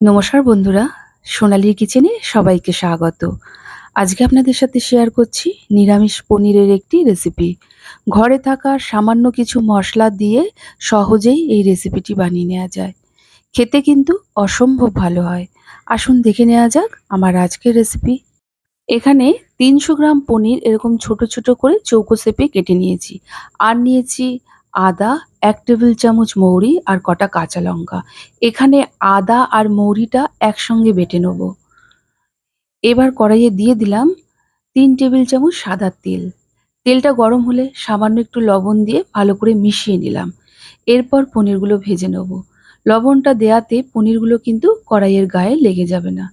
নমস্কার বন্ধুরা, সোনালীর কিচেনে সবাইকে স্বাগত। আজকে আপনাদের সাথে শেয়ার করছি নিরামিষ পনিরের একটি রেসিপি। ঘরে থাকা সামান্য কিছু মশলা দিয়ে সহজেই এই রেসিপিটি বানিয়ে নেওয়া যায়। খেতে কিন্তু অসম্ভব ভালো হয়। আসুন দেখে নেওয়া যাক আমার আজকের রেসিপি। এখানে ৩০০ গ্রাম পনির এরকম ছোট ছোট করে চৌকো শেপে কেটে নিয়েছি। আর নিয়েছি আদা, ১ টেবিল চামচ মৌরি আর কটা কাঁচা লঙ্কা। এখানে আদা আর মৌরিটা একসঙ্গে বেটে নেব। এবার কড়াইয়ে দিয়ে দিলাম ৩ টেবিল চামচ সাদা তেল। তেলটা গরম হলে সামান্য একটু লবণ দিয়ে ভালো করে মিশিয়ে নিলাম। এরপর পনিরগুলো ভেজে নেব। লবণটা দেওয়াতে পনিরগুলো কিন্তু কড়াইয়ের গায়ে লেগে যাবে না।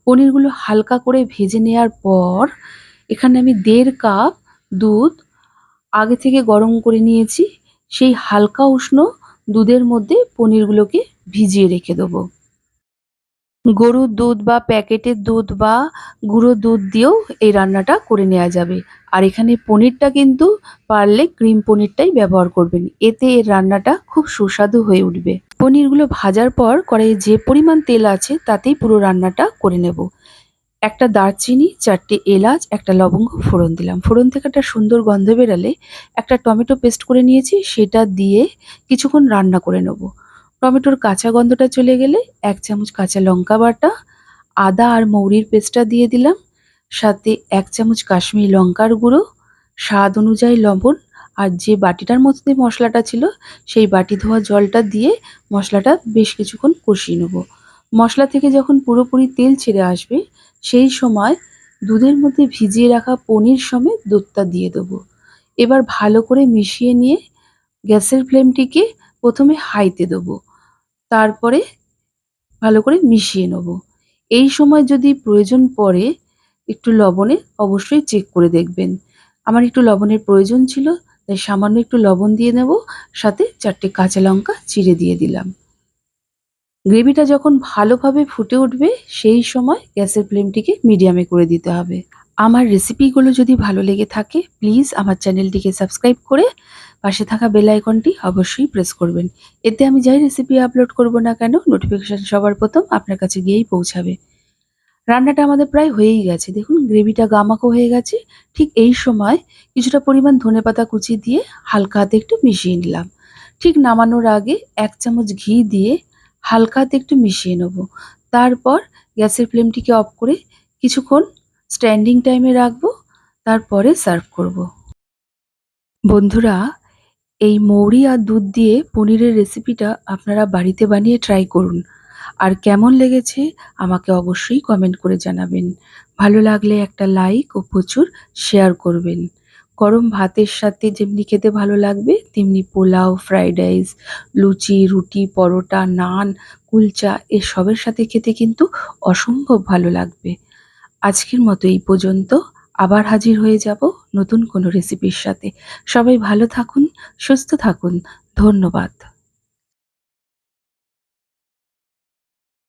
পনিরগুলো হালকা করে ভেজে নেওয়ার পর এখানে আমি ১.৫ কাপ দুধ আগে থেকে গরম করে নিয়েছি। সেই হালকা উষ্ণ দুধের মধ্যে পনিরগুলোকে ভিজিয়ে রেখে দেবো। গরুর দুধ বা প্যাকেটের দুধ বা গুঁড়ো দুধ দিয়েও এই রান্নাটা করে নেওয়া যাবে। আর এখানে পনিরটা কিন্তু পারলে ক্রিম পনিরটাই ব্যবহার করবেন। এতে এর রান্নাটা খুব সুস্বাদু হয়ে উঠবে। পনিরগুলো ভাজার পর কড়াইয়ে যে পরিমাণ তেল আছে তাতেই পুরো রান্নাটা করে নেব। একটা দারচিনি, ৪টে এলাচ, একটা লবঙ্গ ফোড়ন দিলাম। ফোড়ন থেকে একটা সুন্দর গন্ধ বেরালে একটা টমেটো পেস্ট করে নিয়েছি, সেটা দিয়ে কিছুক্ষণ রান্না করে নেব। টমেটোর কাঁচা গন্ধটা চলে গেলে ১ চামচ কাঁচা লঙ্কা বাটা, আদা আর মৌরির পেস্টটা দিয়ে দিলাম। সাথে ১ চামচ কাশ্মীরি লঙ্কার গুঁড়ো, স্বাদ অনুযায়ী লবণ আর যে বাটিটার মধ্যে মশলাটা ছিল সেই বাটি ধোয়া জলটা দিয়ে মশলাটা বেশ কিছুক্ষণ কষিয়ে নেব। মশলা থেকে যখন পুরোপুরি তেল ছেড়ে আসবে সেই সময় দুধের মধ্যে ভিজিয়ে রাখা পনির সমেত দুধটা দিয়ে দেবো। এবার ভালো করে মিশিয়ে নিয়ে গ্যাসের ফ্লেমটিকে প্রথমে হাইতে দেবো। তারপরে ভালো করে মিশিয়ে নেব। এই সময় যদি প্রয়োজন পড়ে একটু লবণের অবশ্যই চেক করে দেখবেন। আমার একটু লবণের প্রয়োজন ছিল, তাই সামান্য একটু লবণ দিয়ে নেব। সাথে ৪টে কাঁচা লঙ্কা চিড়ে দিয়ে দিলাম। গ্রেভিটা যখন ভালোভাবে ফুটে উঠবে সেই সময় গ্যাসের ফ্লেমটিকে মিডিয়ামে করে দিতে হবে। আমার রেসিপিগুলো যদি ভালো লেগে থাকে প্লিজ আমার চ্যানেলটিকে সাবস্ক্রাইব করে পাশে থাকা বেল আইকনটি অবশ্যই প্রেস করবেন। এতে আমি যাই রেসিপি আপলোড করব না কেন নোটিফিকেশন সবার প্রথম আপনার কাছে গিয়েই পৌঁছাবে। রান্নাটা আমাদের প্রায় হয়েই গেছে। দেখুন গ্রেভিটা গামাখো হয়ে গেছে। ঠিক এই সময় কিছুটা পরিমাণ ধনেপাতা কুচি দিয়ে হালকা হাতে একটু মিশিয়ে নিলাম। ঠিক নামানোর আগে ১ চামচ ঘি দিয়ে হালকা হাতে একটু মিশিয়ে নেব। তারপর গ্যাসের ফ্লেমটিকে অফ করে কিছুক্ষণ স্ট্যান্ডিং টাইমে রাখবো। তারপরে সার্ভ করব। বন্ধুরা, এই মৌরি আর দুধ দিয়ে পনিরের রেসিপিটা আপনারা বাড়িতে বানিয়ে ট্রাই করুন। আর কেমন লেগেছে আমাকে অবশ্যই কমেন্ট করে জানাবেন। ভালো লাগলে একটা লাইক ও প্রচুর শেয়ার করবেন। গরম ভাতের সাথে যেমনি খেতে ভালো লাগবে তেমনি পোলাও, ফ্রাইড রাইস, লুচি, রুটি, পরোটা, নান, কুলচা এসবের সাথে খেতে কিন্তু অসম্ভব ভালো লাগবে। আজকের মতো এই পর্যন্ত। আবার হাজির হয়ে যাব নতুন কোনো রেসিপির সাথে। সবাই ভালো থাকুন, সুস্থ থাকুন। ধন্যবাদ।